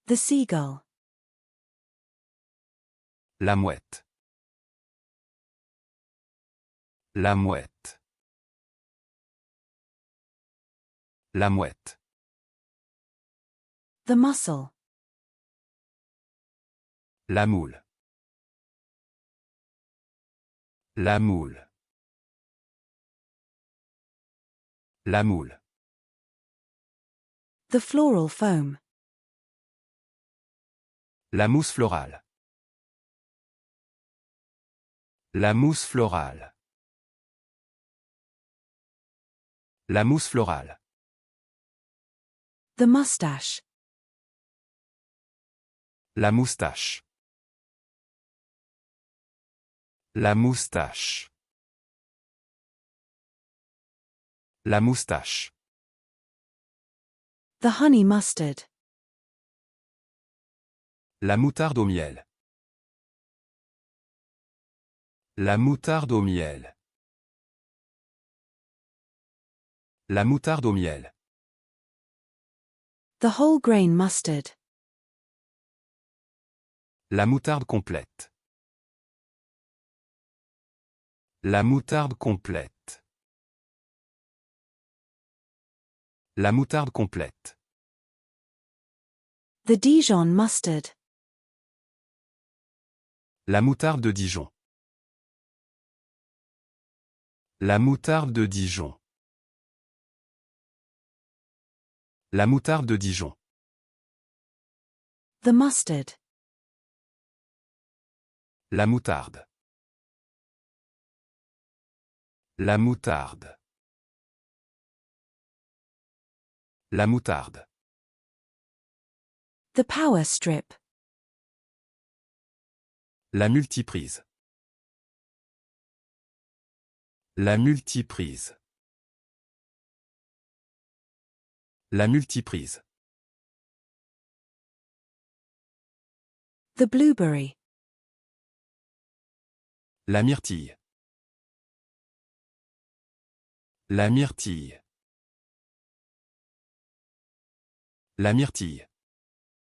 The seagull. La mouette. La mouette. La mouette. The mussel. La moule. La moule. La moule. The floral foam. La mousse florale. La mousse florale. La mousse florale. The mustache. La moustache. La moustache. La moustache. The honey mustard. La moutarde au miel. La moutarde au miel. La moutarde au miel. The whole grain mustard. La moutarde complète. La moutarde complète. La moutarde complète. The Dijon mustard. La moutarde de Dijon. La moutarde de Dijon. La moutarde de Dijon. The mustard. La moutarde. La moutarde. La moutarde. The power strip. La multiprise. La multiprise. La multiprise. The blueberry. La myrtille. La myrtille. La myrtille.